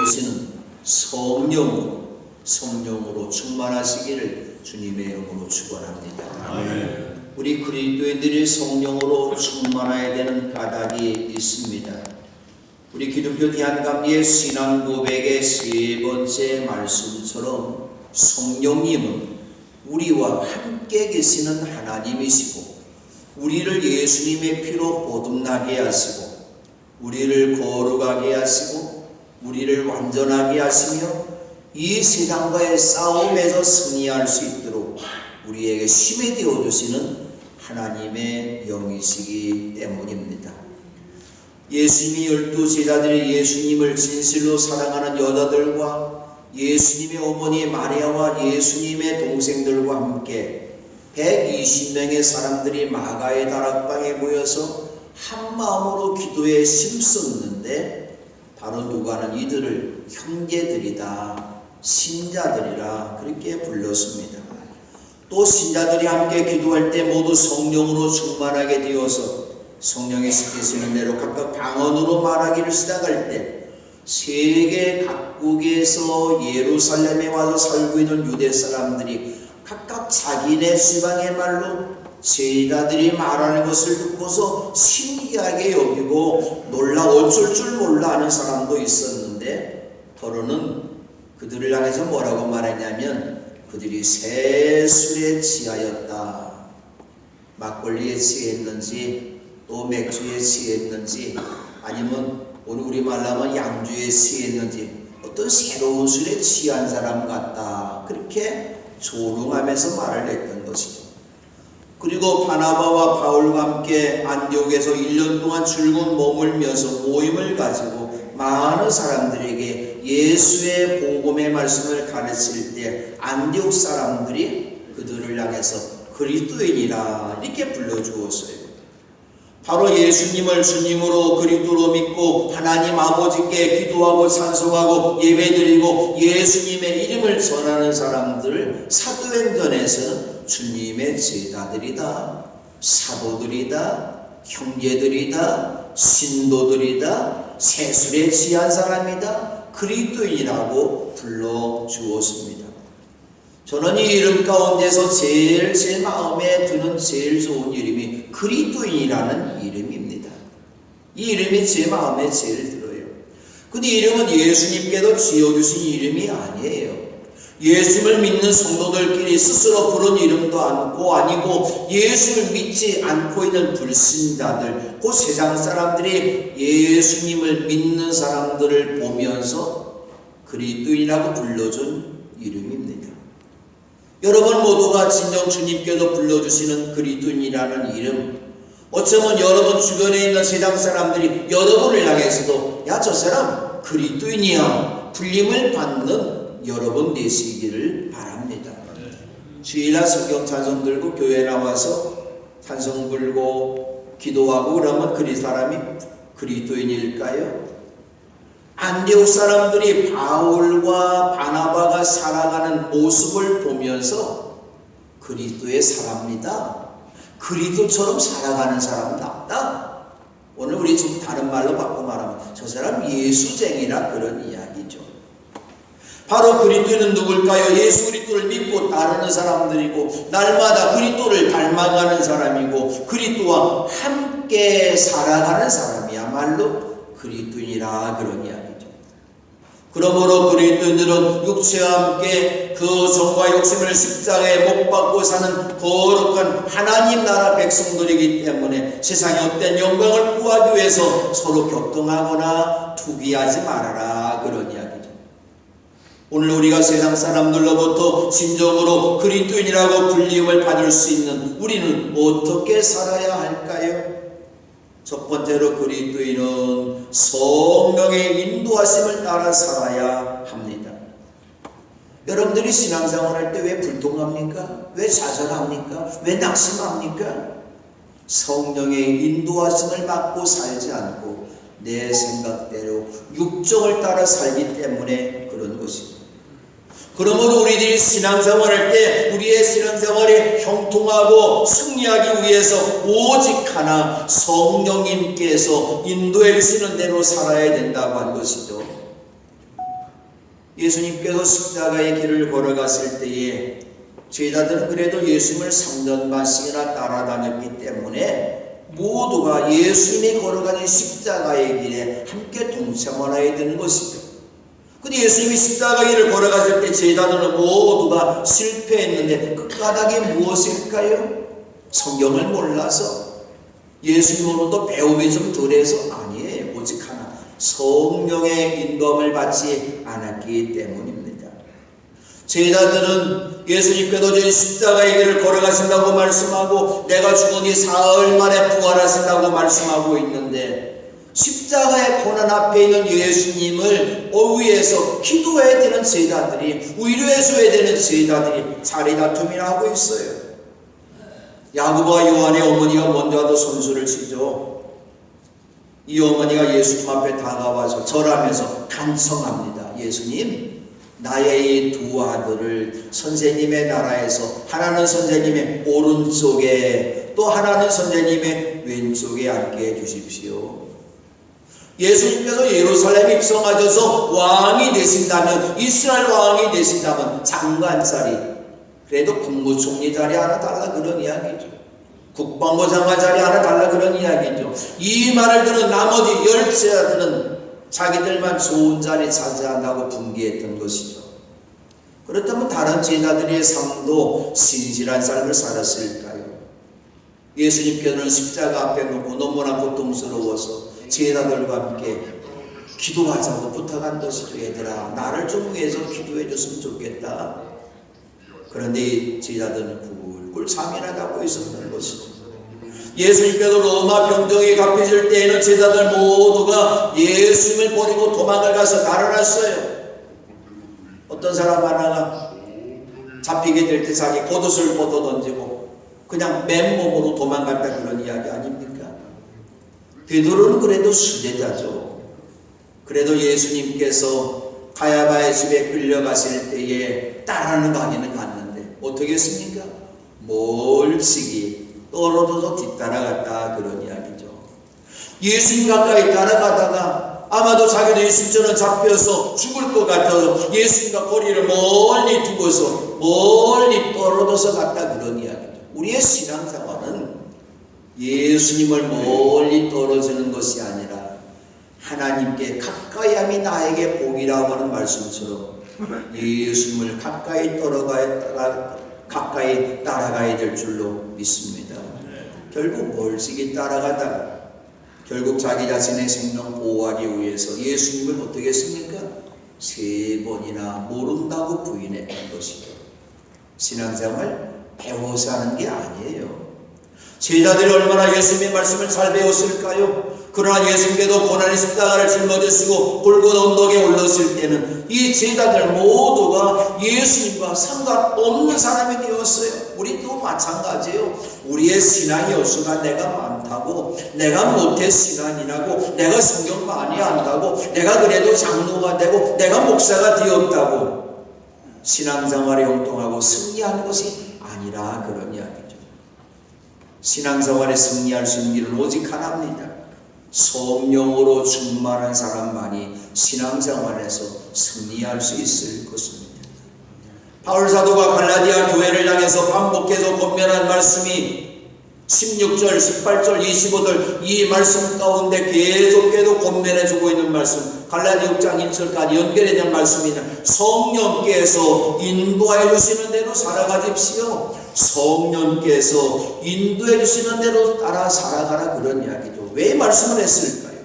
주시는 성령으로 충만하시기를 주님의 이름으로 축원합니다. 아멘. 우리 그리스도인들이 성령으로 충만해야 되는 까닭이 있습니다. 우리 기독교 대한감리의 신앙 고백의 세 번째 말씀처럼 성령님은 우리와 함께 계시는 하나님이시고 우리를 예수님의 피로 거듭나게 하시고 우리를 거룩하게 하시고 우리를 완전하게 하시며 이 세상과의 싸움에서 승리할 수 있도록 우리에게 힘이 되어주시는 하나님의 영이시기 때문입니다. 예수님이 12제자들이 예수님을 진실로 사랑하는 여자들과 예수님의 어머니 마리아와 예수님의 동생들과 함께 120명의 사람들이 마가의 다락방에 모여서 한마음으로 기도에 힘썼는데 바로 누가는 이들을 형제들이다, 신자들이라 그렇게 불렀습니다. 또 신자들이 함께 기도할 때 모두 성령으로 충만하게 되어서 성령이 시키시는 대로 각각 방언으로 말하기를 시작할 때 세계 각국에서 예루살렘에 와서 살고 있는 유대 사람들이 각각 자기네 지방의 말로 제자들이 말하는 것을 듣고서 신기하게 여기고 놀라 어쩔 줄 몰라 하는 사람도 있었는데 더러는 그들을 향해서 뭐라고 말했냐면 그들이 새 술에 취하였다. 막걸리에 취했는지 또 맥주에 취했는지 아니면 오늘 우리말로 하면 양주에 취했는지 어떤 새로운 술에 취한 사람 같다. 그렇게 조롱하면서 말을 했던 것이죠. 그리고 바나바와 바울과 함께 안디옥에서 1년 동안 줄곧 머물면서 모임을 가지고 많은 사람들에게 예수의 복음의 말씀을 가르칠 때 안디옥 사람들이 그들을 향해서 그리스도인이라 이렇게 불러주었어요. 바로 예수님을 주님으로 그리스도로 믿고 하나님 아버지께 기도하고 찬송하고 예배드리고 예수님의 이름을 전하는 사람들을 사도행전에서는 주님의 제자들이다, 사도들이다, 형제들이다, 신도들이다, 세술에 취한 사람이다, 그리스도인이라고 불러주었습니다. 저는 이 이름 가운데서 제일 제 마음에 드는 제일 좋은 이름이 그리스도인이라는 이름입니다. 이 이름이 제 마음에 제일 들어요. 근데 이 이름은 예수님께도 지어주신 이름이 아니에요. 예수를 믿는 성도들끼리 스스로 부른 이름도 아니고 예수를 믿지 않고 있는 불신자들, 그 세상 사람들이 예수님을 믿는 사람들을 보면서 그리스도인이라고 불러준 이름입니다. 여러분 모두가 진정 주님께도 불러주시는 그리스도인이라는 이름, 어쩌면 여러분 주변에 있는 세상 사람들이 여러분을 향해서도 야, 저 사람 그리스도인이야 불림을 받는 여러분 되시기를 바랍니다. 주일날 성경 찬송 들고 교회 나와서 찬송 불고 기도하고 그러면 그 사람이 그리스도인일까요? 안디옥 사람들이 바울과 바나바가 살아가는 모습을 보면서 그리스도의 사람이다, 그리스도처럼 살아가는 사람 낫다. 오늘 우리 좀 다른 말로 바꿔 말하면 저 사람 예수쟁이라 그런 이야기죠. 바로 그리스도는 누굴까요? 예수 그리스도를 믿고 따르는 사람들이고 날마다 그리스도를 닮아가는 사람이고 그리스도와 함께 살아가는 사람이야말로 그리스도인이라 그런 이야기죠. 그러므로 그리스도인들은 육체와 함께 그 정과 욕심을 십자가에 못 박고 사는 거룩한 하나님 나라 백성들이기 때문에 세상에 헛된 영광을 구하기 위해서 서로 격동하거나 투기하지 말아라 그런 이야기죠. 오늘 우리가 세상 사람들로부터 진정으로 그리스도인이라고 불림을 받을 수 있는 우리는 어떻게 살아야 할까요? 첫 번째로 그리스도인은 성령의 인도하심을 따라 살아야 합니다. 여러분들이 신앙생활 할 때 왜 불통합니까? 왜 좌절합니까? 왜 낙심합니까? 성령의 인도하심을 받고 살지 않고 내 생각대로 육정을 따라 살기 때문에 그런 것입니다. 그러므로 우리들이 신앙생활할 때 우리의 신앙생활이 형통하고 승리하기 위해서 오직 하나 성령님께서 인도해 주시는 대로 살아야 된다고 한 것이죠. 예수님께서 십자가의 길을 걸어갔을 때에 제자들은 그래도 예수님을 3년 반씩이나 따라다녔기 때문에 모두가 예수님이 걸어가는 십자가의 길에 함께 동참하여야 되는 것이죠. 근데 예수님이 십자가 길을 걸어갔을 때 제자들은 모두가 실패했는데 그 까닭이 무엇일까요? 성경을 몰라서, 예수님으로도 배움이 좀 덜해서? 아니에요. 오직 하나, 성령의 인도함을 받지 않았기 때문입니다. 제자들은 예수님께서 십자가의 길을 걸어가신다고 말씀하고 내가 죽으니 사흘 만에 부활하신다고 말씀하고 있는데, 십자가의 고난 앞에 있는 예수님을 위해서 기도해야 되는 제자들이, 위로해줘야 되는 제자들이 자리 다툼이나 하고 있어요. 야고보와 요한의 어머니가 먼저 와도 손수를 치죠. 이 어머니가 예수님 앞에 다가와서 절하면서 간청합니다. 예수님, 나의 이 두 아들을 선생님의 나라에서 하나는 선생님의 오른쪽에 또 하나는 선생님의 왼쪽에 앉게 해주십시오. 예수님께서 예루살렘에 입성하셔서 왕이 되신다면, 이스라엘 왕이 되신다면 장관 자리, 그래도 국무총리 자리 하나 달라 그런 이야기죠. 국방부 장관 자리 하나 달라 그런 이야기죠. 이 말을 들은 나머지 10제자들은 자기들만 좋은 자리 차지한다고 분개했던 것이죠. 그렇다면 다른 제자들의 삶도 신실한 삶을 살았을까요? 예수님께서는 십자가 앞에 놓고 너무나 고통스러워서 제자들과 함께 기도하자고 부탁한 것이죠. 얘들아, 나를 좀 위해서 기도해 줬으면 좋겠다. 그런데 제자들은 굴굴 잠이나 자고 있었던 것이죠. 예수님께서 로마 병정이 갚혀질 때에는 제자들 모두가 예수님을 버리고 도망을 가서 달아났어요. 어떤 사람 하나가 잡히게 될 때 자기 겉옷을 벗어 던지고 그냥 맨몸으로 도망갔다 그런 이야기 아닙니까? 베드로는 그래도 수제자죠. 그래도 예수님께서 가야바의 집에 끌려가실 때에 따라는 가기는 갔는데 어떻게 했습니까? 멀찍이 떨어져서 뒤따라갔다 그런 이야기죠. 예수님 가까이 따라가다가 아마도 자기도 예수님처럼 잡혀서 죽을 것 같아서 예수님과 거리를 멀리 두고서 멀리 떨어져서 갔다 그런 이야기죠. 우리의 신앙생활은 예수님을 멀리 떨어지는 것이 아니라 하나님께 가까이함이 나에게 복이라고 하는 말씀처럼 예수님을 가까이 따라가야 될 줄로 믿습니다. 결국 멀찍이 따라가다가 결국 자기 자신의 생명 보호하기 위해서 예수님을 어떻게 했습니까? 3번이나 모른다고 부인했던 것이죠. 신앙생활 배워서 하는 게 아니에요. 제자들이 얼마나 예수님의 말씀을 잘 배웠을까요? 그러나 예수님께서 고난의 십자가를 짊어지시고 골고다 언덕에 올랐을 때는 이 제자들 모두가 예수님과 상관없는 사람이 되었어요. 우리도 마찬가지예요. 우리의 신앙이 여수가 내가 많다고, 내가 못해 신앙이라고, 내가 성경 많이 안다고, 내가 그래도 장로가 되고 내가 목사가 되었다고 신앙생활에 형통하고 승리하는 것이 아니라 그런 이야기죠. 신앙생활에 승리할 수 있는 길은 오직 하나입니다. 성령으로 충만한 사람만이 신앙생활에서 승리할 수 있을 것입니다. 바울 사도가 갈라디아 교회를 향해서 반복해서 권면한 말씀이 16절, 18절, 25절 이 말씀 가운데 계속해서 권면해주고 있는 말씀, 갈라디아 6장 1절까지 연결해야 될 말씀이냐. 성령께서 인도해 주시는 대로 살아가십시오. 성령께서 인도해 주시는 대로 따라 살아가라 그런 이야기죠. 왜 말씀을 했을까요?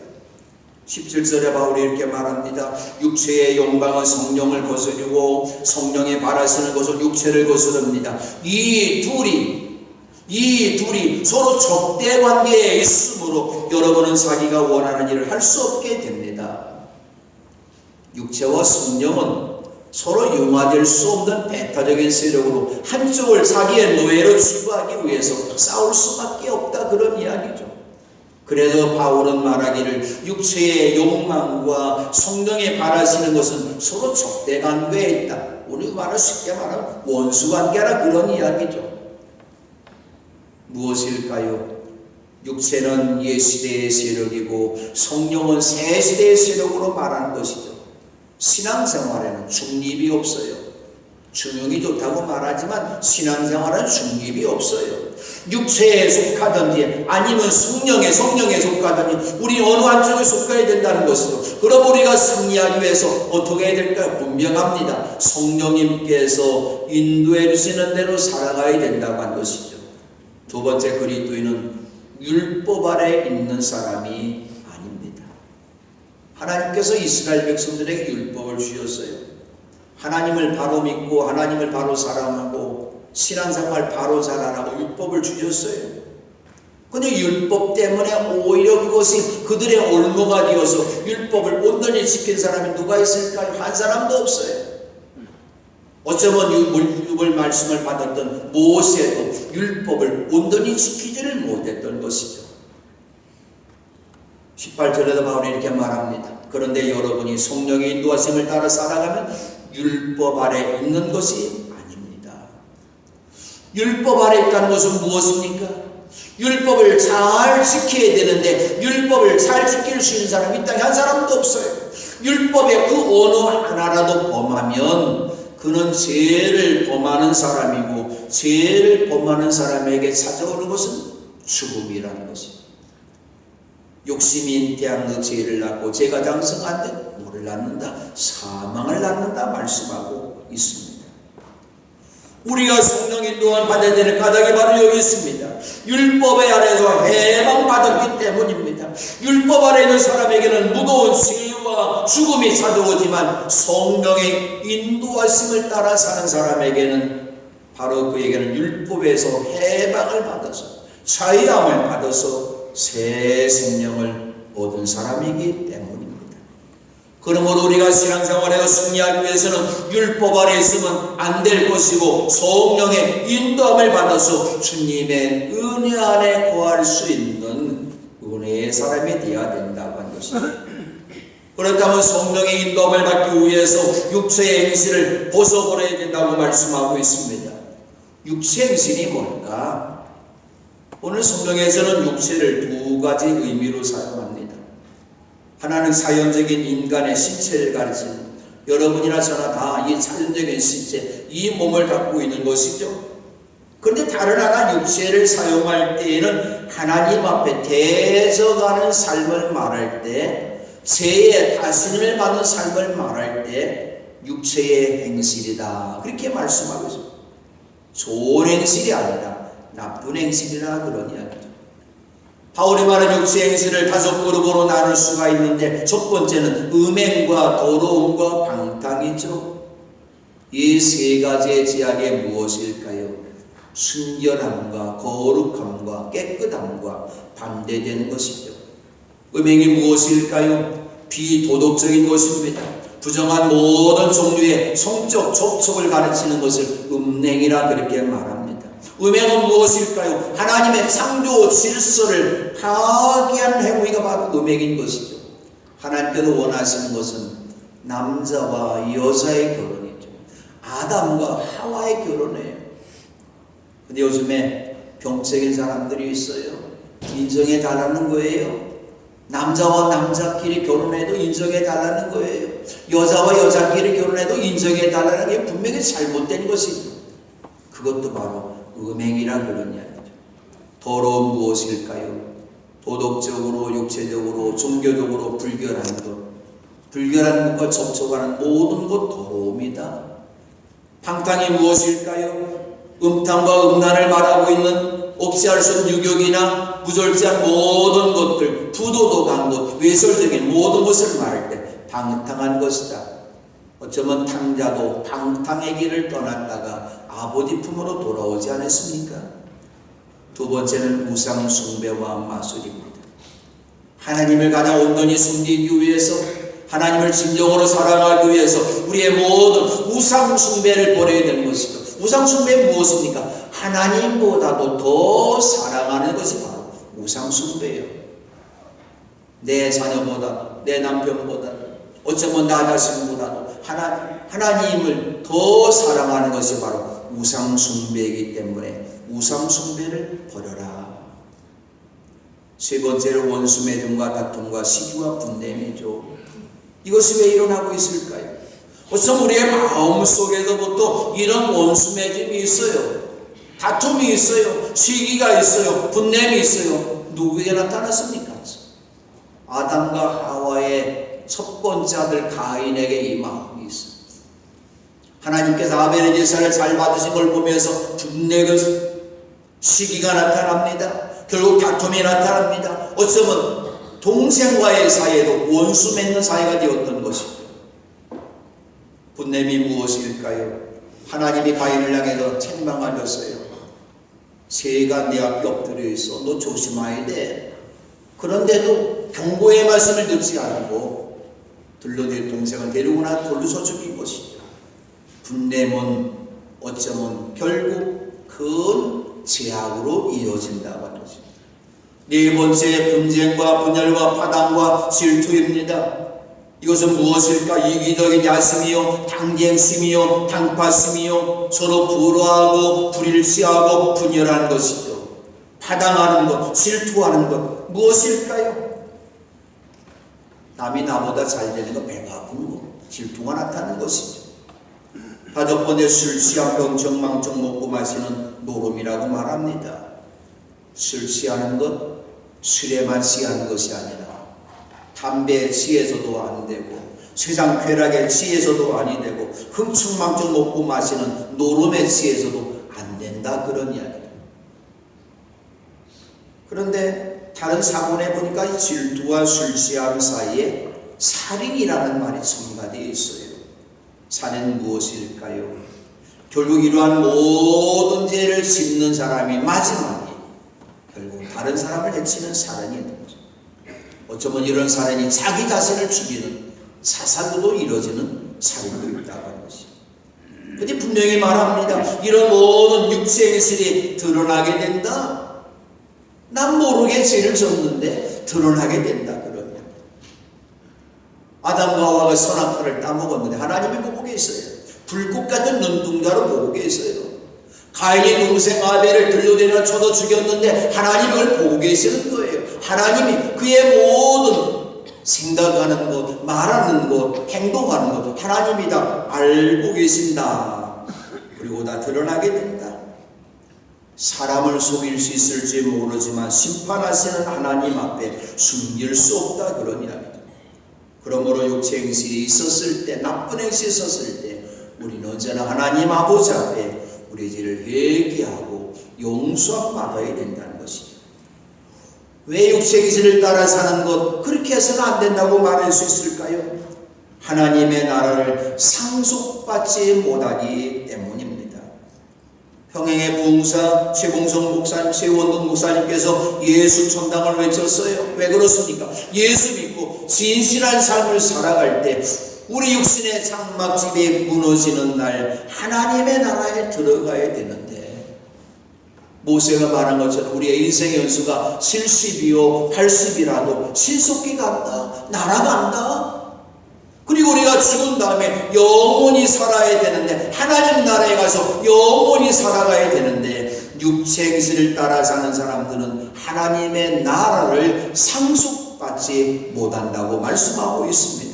17절에 바울이 이렇게 말합니다. 육체의 욕망은 성령을 거스르고 성령이 바라시는 것은 육체를 거스릅니다. 이 둘이 서로 적대 관계에 있으므로 여러분은 자기가 원하는 일을 할 수 없게 됩니다. 육체와 성령은 서로 융화될 수 없는 배타적인 세력으로 한쪽을 자기의 노예로 취부하기 위해서 싸울 수밖에 없다 그런 이야기죠. 그래서 바울은 말하기를 육체의 욕망과 성령이 바라시는 것은 서로 적대 관계에 있다. 우리 말을 쉽게 말하면 원수 관계라 그런 이야기죠. 무엇일까요? 육체는 옛 시대의 세력이고 성령은 새 시대의 세력으로 말하는 것이죠. 신앙생활에는 중립이 없어요. 중용이 좋다고 말하지만 신앙생활은 중립이 없어요. 육체에 속하든지 아니면 성령에 속하든지 우리 어느 한쪽에 속해야 된다는 것이죠. 그럼 우리가 승리하기 위해서 어떻게 해야 될까요? 분명합니다. 성령님께서 인도해 주시는 대로 살아가야 된다고 한 것이죠. 두 번째, 그리스도인은 율법 아래 있는 사람이 아닙니다. 하나님께서 이스라엘 백성들에게 율법을 주셨어요. 하나님을 바로 믿고 하나님을 바로 사랑하고 신앙생활 바로 잘하라고 율법을 주셨어요. 근데 율법 때문에 오히려 그것이 그들의 올무가 되어서 율법을 온전히 지킨 사람이 누가 있을까요? 한 사람도 없어요. 어쩌면 율법을 말씀을 받았던 모세도 율법을 온전히 지키지를 못했던 것이죠. 18절에도 바울이 이렇게 말합니다. 그런데 여러분이 성령의 인도하심을 따라 살아가면 율법 아래 있는 것이 아닙니다. 율법 아래 있다는 것은 무엇입니까? 율법을 잘 지켜야 되는데 율법을 잘 지킬 수 있는 사람이 이 땅에 한 사람도 없어요. 율법의 그 어느 하나라도 범하면 그는 죄를 범하는 사람이고 죄를 범하는 사람에게 찾아오는 것은 죽음이라는 것입니다. 욕심이 잉태한 그 죄를 낳고 죄가 장성한데 뭐를 낳는다? 사망을 낳는다 말씀하고 있습니다. 우리가 성령 인도함 받아야 되는 까닭이 바로 여기 있습니다. 율법의 아래에서 해방받았기 때문입니다. 율법 아래 있는 사람에게는 무거운 죄와 죽음이 찾아오지만 성령의 인도하심을 따라 사는 사람에게는 바로 그에게는 율법에서 해방을 받아서 자유함을 받아서 새 생명을 얻은 사람이기 때문입니다. 그러므로 우리가 신앙생활에서 승리하기 위해서는 율법 아래 있으면 안 될 것이고 성령의 인도함을 받아서 주님의 은혜 안에 거할 수 있는 은혜의 사람이 되어야 된다고 한 것입니다. 그렇다면 성령의 인도함을 받기 위해서 육체의 행실을 벗어버려야 된다고 말씀하고 있습니다. 육체 행실이 뭘까? 오늘 성경에서는 육체를 두 가지 의미로 사용합니다. 하나는 사연적인 인간의 신체를 가르치는, 여러분이나 저나 다 이 자연적인 신체, 이 몸을 갖고 있는 것이죠. 그런데 다른 하나 육체를 사용할 때에는 하나님 앞에 대적하는 삶을 말할 때, 죄의 다스림을 받는 삶을 말할 때 육체의 행실이다, 그렇게 말씀하고 있습니다. 좋은 행실이 아니라 나쁜 행실이라 그런 이야기죠. 바울이 말한 육체 행실을 5그룹으로 나눌 수가 있는데 첫 번째는 음행과 더러움과 방탕이죠. 이 세 가지의 제약이 무엇일까요? 순결함과 거룩함과 깨끗함과 반대되는 것이죠. 음행이 무엇일까요? 비도덕적인 것입니다. 부정한 모든 종류의 성적 접촉을 가르치는 것을 음행이라 그렇게 말합니다. 음행은 무엇일까요? 하나님의 창조 질서를 파괴한 행위가 바로 음행인 것이죠. 하나님께서 원하시는 것은 남자와 여자의 결혼이죠. 아담과 하와의 결혼이에요. 근데 요즘에 병적인 사람들이 있어요. 인정해 달라는 거예요. 남자와 남자끼리 결혼해도 인정해 달라는 거예요. 여자와 여자끼리 결혼해도 인정해 달라는 게 분명히 잘못된 것이죠. 그것도 바로 음행이라 그런 이야기죠. 더러움 무엇일까요? 도덕적으로, 육체적으로, 종교적으로 불결한 것, 불결한 것과 접촉하는 모든 것 더러움이다. 방탕이 무엇일까요? 음탕과 음란을 말하고 있는 억제할 수 없는 유욕이나 무절제한 모든 것들, 부도덕한 것, 외설적인 모든 것을 말할 때 방탕한 것이다. 어쩌면 탕자도 방탕의 길을 떠났다가 아버지 품으로 돌아오지 않았습니까? 두 번째는 우상 숭배와 마술입니다. 하나님을 가장 온전히 숨기기 위해서, 하나님을 진정으로 사랑하기 위해서 우리의 모든 우상 숭배를 버려야 되는 것이죠. 우상 숭배는 무엇입니까? 하나님보다도 더 사랑하는 것이 바로 우상 숭배예요. 내 자녀보다도, 내 남편보다도, 어쩌면 나 자신보다도 하나님을 더 사랑하는 것이 바로 우상 숭배이기 때문에 우상 숭배를 버려라. 세 번째로 원수 매듭과 다툼과 시기와 분냄이죠. 이것이 왜 일어나고 있을까요? 어쩜 우리의 마음속에서부터 이런 원수맺음이 있어요. 다툼이 있어요. 시기가 있어요. 분냄이 있어요. 누구에게 나타났습니까? 아담과 하와의 첫 번째 아들 가인에게 이 마음이 있어요. 하나님께서 아벨의 제사를 잘 받으신 걸 보면서 분냄의 시기가 나타납니다. 결국 다툼이 나타납니다. 어쩌면 동생과의 사이에도 원수 맺는 사이가 되었던 것이죠. 분냄이 무엇일까요? 하나님이 가인을 향해서 책망하셨어요. 새가 네 앞에 엎드려 있어. 너 조심해야 돼. 그런데도 경고의 말씀을 듣지 않고 들러들 동생을 데리고나 돌려서 죽인 것이죠. 분냄은 어쩌면 결국 큰 제약으로 이어진다고 하는 것입니다. 네 번째, 분쟁과 분열과 파당과 질투입니다. 이것은 무엇일까? 이기적인 야심이요, 당쟁심이요, 당파심이요, 서로 불화하고 불일치하고 분열하는 것이죠. 파당하는 것, 질투하는 것, 무엇일까요? 남이 나보다 잘 되는 거 배가 아픈 거, 질투가 나타나는 것이죠. 다섯 번째, 술 취한 병청 망청 먹고 마시는 노름이라고 말합니다. 술 취하는 것, 술에만 취하는 것이 아니라 담배에 취해서도 안 되고 세상 쾌락에 취해서도 아니 되고 흥청망청 먹고 마시는 노름에 취해서도 안 된다, 그런 이야기입니다. 그런데 다른 사본에 보니까 이 질투와 술 취함 사이에 살인이라는 말이 첨가되어 있어요. 살인은 무엇일까요? 결국 이러한 모든 죄를 짓는 사람이 마지막에 결국 다른 사람을 해치는 살인이 있는 거죠. 어쩌면 이런 살인이 자기 자신을 죽이는 자살로도 이루어지는 살인도 있다고 하는 것이죠. 근데 분명히 말합니다. 이런 모든 육체의 실이 드러나게 된다. 난 모르게 죄를 졌는데 드러나게 된다, 그러면. 아담과 하와가 선악과를 따먹었는데 하나님이 보고 계세요. 불꽃 같은 눈동자로 보고 계세요. 가인이 동생 아벨을 들려대려 쳐도 죽였는데 하나님이 그걸 보고 계시는 거예요. 하나님이 그의 모든 생각하는 것, 말하는 것, 행동하는 것 하나님이 다 알고 계신다. 그리고 다 드러나게 된다. 사람을 속일 수 있을지 모르지만 심판하시는 하나님 앞에 숨길 수 없다, 그런 이야기입니다. 그러므로 육체 행실이 있었을 때, 나쁜 행실이 있었을 때 우리는 언제나 하나님 아버지 앞에 우리 죄를 회개하고 용서함 받아야 된다는 것이죠. 왜 육체 행실을 따라 사는 것, 그렇게 해서는 안 된다고 말할 수 있을까요? 하나님의 나라를 상속받지 못하기 때문입니다. 평행의 부흥사 최봉성 목사님, 최원동 목사님께서 예수 천당을 외쳤어요. 왜 그렇습니까? 예수 믿고 진실한 삶을 살아갈 때 우리 육신의 장막집이 무너지는 날 하나님의 나라에 들어가야 되는데, 모세가 말한 것처럼 우리의 인생의 연수가 70이요 80이라도 신속히 간다, 날아간다. 그리고 우리가 죽은 다음에 영원히 살아야 되는데, 하나님 나라에 가서 영원히 살아가야 되는데, 육체 행실을 따라 사는 사람들은 하나님의 나라를 상속받지 못한다고 말씀하고 있습니다.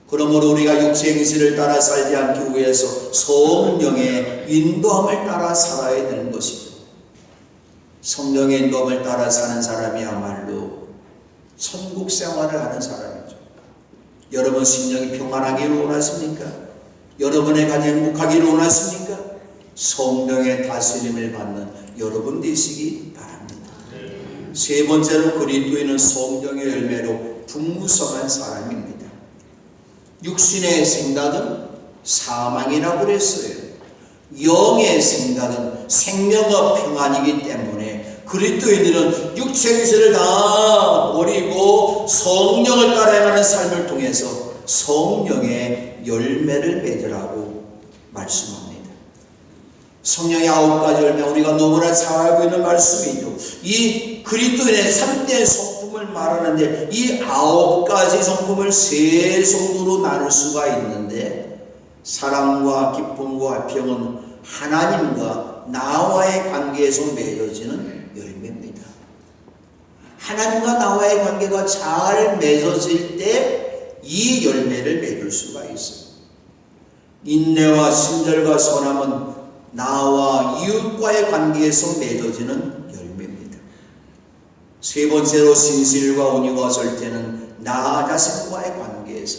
그러므로 우리가 육체 행실을 따라 살지 않기 위해서 성령의 인도함을 따라 살아야 되는 것이죠. 성령의 인도함을 따라 사는 사람이야말로 천국 생활을 하는 사람이죠. 여러분 심령이 평안하기를 원하십니까? 여러분의 가정이 행복하기를 원하십니까? 성령의 다스림을 받는 여러분 되시기 바랍니다. 세 번째로 그리스도인은 성령의 열매로 풍성한 사람입니다. 육신의 생각은 사망이라고 그랬어요. 영의 생각은 생명과 평안이기 때문에 그리스도인들은 육체 행실을 다 버리고 성령을 따라가는 삶을 통해서 성령의 열매를 맺으라고 말씀합니다. 성령의 9가지 열매, 우리가 너무나 잘 알고 있는 말씀이죠. 이 그리스도인의 3대 성품을 말하는데 이 9가지 성품을 세 정도로 나눌 수가 있는데, 사랑과 기쁨과 평은 하나님과 나와의 관계에서 맺어지는 열매입니다. 하나님과 나와의 관계가 잘 맺어질 때 이 열매를 맺을 수가 있어요. 인내와 친절과 선함은 나와 이웃과의 관계에서 맺어지는 열매입니다. 세 번째로 신실과 온유와 절제는 나 자신과의 관계에서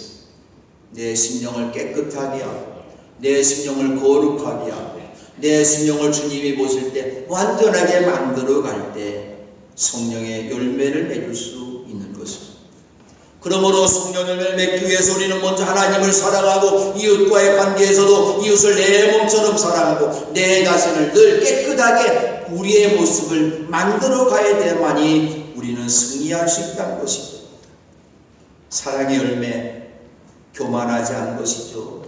내 심령을 깨끗하게 하고 내 심령을 거룩하게 하고 내 심령을 주님이 보실 때 완전하게 만들어 갈 때 성령의 열매를 맺을 수 있는 것입니다. 그러므로 성령 열매를 맺기 위해서 우리는 먼저 하나님을 사랑하고 이웃과의 관계에서도 이웃을 내 몸처럼 사랑하고 내 자신을 늘 깨끗하게 우리의 모습을 만들어 가야 돼야만이 우리는 승리할 수 있다는 것이죠. 사랑의 열매, 교만하지 않는 것이죠.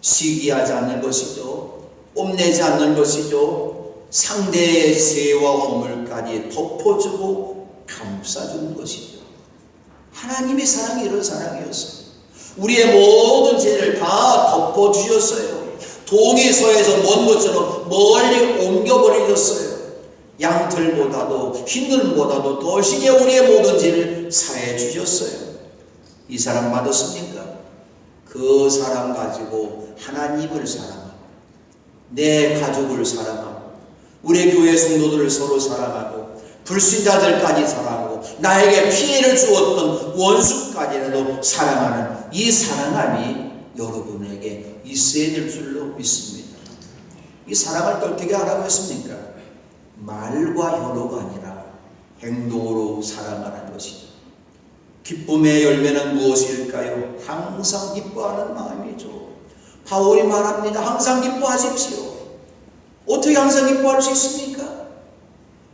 시기하지 않는 것이죠. 뽐내지 않는 것이죠. 상대의 죄와 허물까지 덮어주고 감싸주는 것이죠. 하나님의 사랑이 이런 사랑이었어요. 우리의 모든 죄를 다 덮어주셨어요. 동이 서에서 먼 것처럼 멀리 옮겨버리셨어요. 양털보다도 흰눈보다도 더 심히 우리의 모든 죄를 사해 주셨어요. 이 사랑 받았습니까? 그 사랑 가지고 하나님을 사랑하고 내 가족을 사랑하고 우리 교회 성도들을 서로 사랑하고 불신자들까지 사랑하고 나에게 피해를 주었던 원수까지라도 사랑하는 이 사랑함이 여러분에게 있어야 될 줄로 믿습니다. 이 사랑을 어떻게 하라고 했습니까? 말과 혀로가 아니라 행동으로 사랑하는 것이죠. 기쁨의 열매는 무엇일까요? 항상 기뻐하는 마음이죠. 바울이 말합니다. 항상 기뻐하십시오. 어떻게 항상 기뻐할 수 있습니까?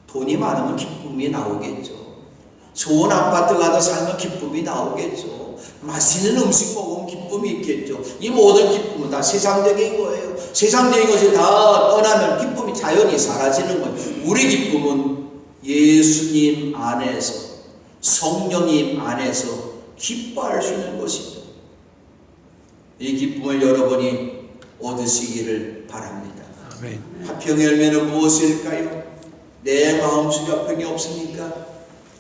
돈이 많으면 기쁨이 나오겠죠. 좋은 아파트 가서 살면 기쁨이 나오겠죠. 맛있는 음식 먹으면 기쁨이 있겠죠. 이 모든 기쁨은 다 세상적인 거예요. 세상적인 것이 다 떠나면 기쁨이 자연히 사라지는 거예요. 우리 기쁨은 예수님 안에서, 성령님 안에서 기뻐할 수 있는 것이죠. 이 기쁨을 여러분이 얻으시기를 바랍니다. 아멘. 화평의 열매는 무엇일까요? 내 마음속에 화평이 없으니까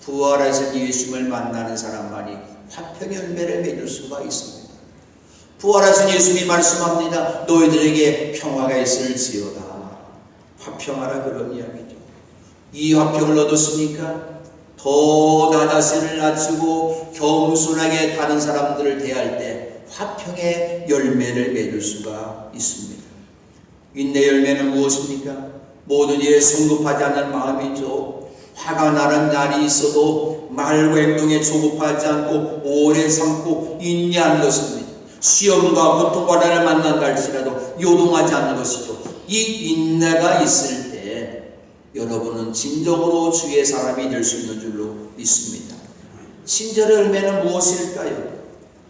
부활하신 예수님을 만나는 사람만이 화평의 열매를 맺을 수가 있습니다. 부활하신 예수님이 말씀합니다. 너희들에게 평화가 있을지어다. 화평하라 그런 이야기죠. 이 화평을 얻었으니까 더 나 자신을 낮추고 겸손하게 다른 사람들을 대할 때 화평의 열매를 맺을 수가 있습니다. 인내 열매는 무엇입니까? 모든 일에 성급하지 않는 마음이죠. 화가 나는 날이 있어도 말과 행동에 조급하지 않고 오래 참고 인내하는 것입니다. 시험과 고통과 나를 만난다 할지라도 요동하지 않는 것이죠. 이 인내가 있을 때 여러분은 진정으로 주의 사람이 될 수 있는 줄로 믿습니다. 친절의 열매는 무엇일까요?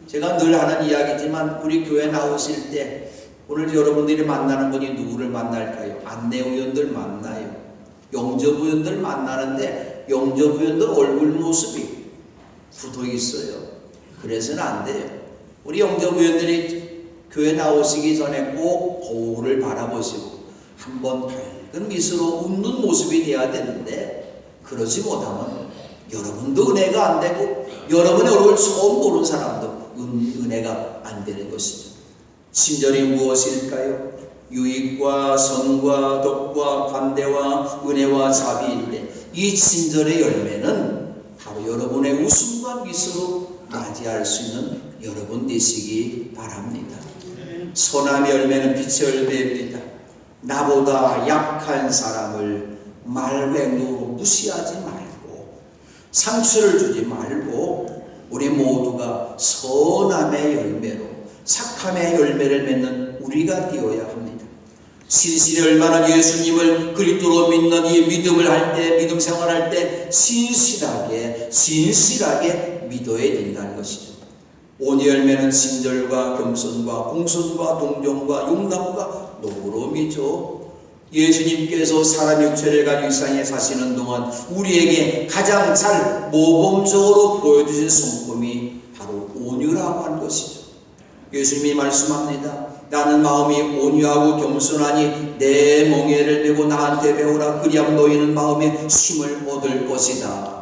제가 늘 하는 이야기지만 우리 교회 나오실 때 오늘 여러분들이 만나는 분이 누구를 만날까요? 안내위원들 만나요. 영접위원들 만나는데 영접위원들 얼굴 모습이 굳어 있어요. 그래서는 안 돼요. 우리 영접위원들이 교회 나오시기 전에 꼭 거울을 바라보시고 한번 밝은 미소로 웃는 모습이 돼야 되는데 그러지 못하면 여러분도 은혜가 안 되고 여러분의 얼굴을 처음 보는 사람도 은혜가 안 되는 것이죠. 친절이 무엇일까요? 유익과 선과 덕과 관대와 은혜와 자비인데 이 친절의 열매는 바로 여러분의 웃음과 미소로 맞이할 수 있는 여러분 되시기 바랍니다. 선함의 열매는 빛의 열매입니다. 나보다 약한 사람을 말과 행동으로 무시하지 말고 상처를 주지 말고 우리 모두가 선함의 열매로 착함의 열매를 맺는 우리가 되어야 합니다. 신실히 얼마나 예수님을 그리스도로 믿는 이 믿음을 할 때, 믿음 생활할 때 신실하게 믿어야 된다는 것이죠. 온유의 열매는 친절과 겸손과 공손과 동정과 용납과 노그러움이죠. 예수님께서 사람 육체를 가지고 이 세상에 사시는 동안 우리에게 가장 잘 모범적으로 보여주신 성품이 바로 온유라고 하는 것이죠. 예수님이 말씀합니다. 나는 마음이 온유하고 겸손하니 내 멍에를 메고 나한테 배우라. 그리하면 너희는 마음에 쉼을 얻을 것이다.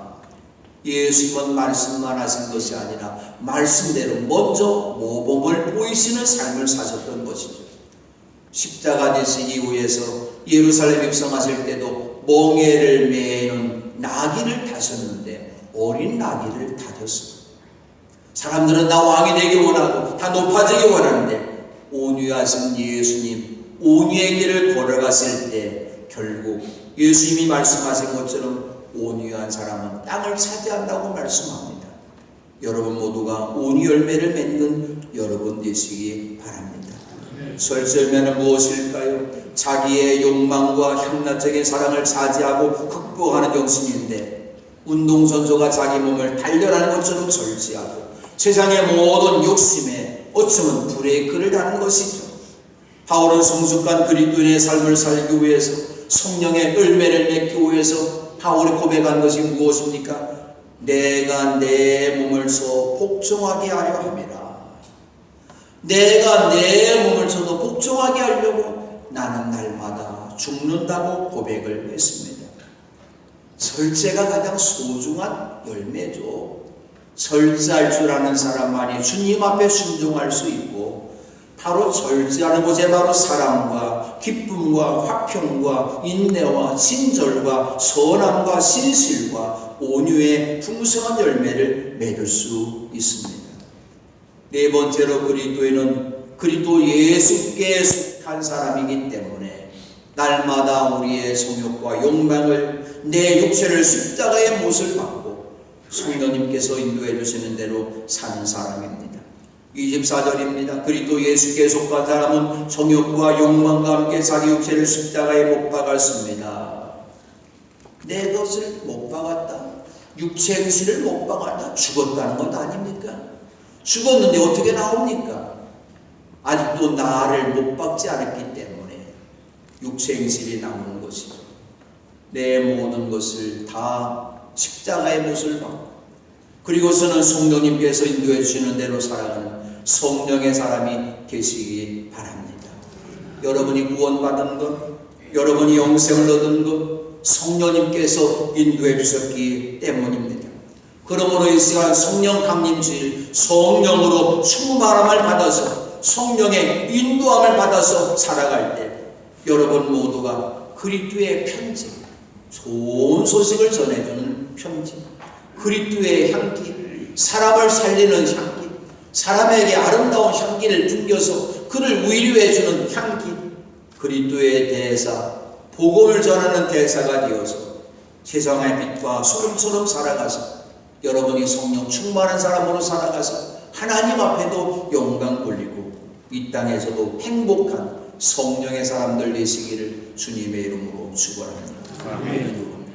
예수님은 말씀만 하신 것이 아니라 말씀대로 먼저 모범을 보이시는 삶을 사셨던 것이죠. 십자가 되신 이후에서 예루살렘 입성하실 때도 멍에를 매는 나귀를 타셨는데 어린 나귀를 타셨어요. 사람들은 나 왕이 되기 원하고 다 높아지기 원하는데 온유하신 예수님, 온유의 길을 걸어갔을 때 결국 예수님이 말씀하신 것처럼 온유한 사람은 땅을 차지한다고 말씀합니다. 여러분 모두가 온유 열매를 맺는 여러분 되시기 바랍니다. 설설매는 무엇일까요? 자기의 욕망과 향락적인 사랑을 차지하고 극복하는 정신인데, 운동선수가 자기 몸을 단련하는 것처럼 절제하고 세상의 모든 욕심에 어쩌면 브레이크를 다는 것이죠. 바울은 성숙한 그리스도인의 삶을 살기 위해서, 성령의 열매를 맺기 위해서 바울이 고백한 것이 무엇입니까? 내가 내 몸을 써 복종하게 하려 함이라. 내가 내 몸을 써도 복종하게 하려고 나는 날마다 죽는다고 고백을 했습니다. 절제가 가장 소중한 열매죠. 절제할 줄 아는 사람만이 주님 앞에 순종할 수 있고, 바로 절제하는 곳에 바로 사랑과 기쁨과 화평과 인내와 친절과 선함과 신실과 온유의 풍성한 열매를 맺을 수 있습니다. 네 번째로 그리스도인은 그리스도 예수께 속한 사람이기 때문에 날마다 우리의 성욕과 욕망을, 내 육체를 십자가의 못을 받고 성령님께서 인도해 주시는 대로 사는 사람입니다. 24절입니다. 그리스도 예수께 속한 사람은 성욕과 욕망과 함께 자기 육체를 십자가에 못 박았습니다. 내 것을 못 박았다, 육체 행실을 못 박았다, 죽었다는 것 아닙니까? 죽었는데 어떻게 나옵니까? 아직도 나를 못 박지 않았기 때문에 육체 행실이 나오는 것이죠. 내 모든 것을 다 십자가의 못을 받고, 그리고서는 성령님께서 인도해 주시는 대로 살아가는 성령의 사람이 되시기 바랍니다. 여러분이 구원받은 것, 여러분이 영생을 얻은 것, 성령님께서 인도해 주셨기 때문입니다. 그러므로 이 시간 성령 강림주일, 성령으로 충만함을 받아서 성령의 인도함을 받아서 살아갈 때 여러분 모두가 그리스도의 편지, 좋은 소식을 전해주는 편지, 그리스도의 향기, 사람을 살리는 향기, 사람에게 아름다운 향기를 풍겨서 그를 위로해주는 향기, 그리스도의 대사, 복음을 전하는 대사가 되어서 세상의 빛과 소름처럼 살아가서 여러분이 성령 충만한 사람으로 살아가서 하나님 앞에도 영광 돌리고 이 땅에서도 행복한 성령의 사람들 되시기를 주님의 이름으로 축원합니다. 아멘.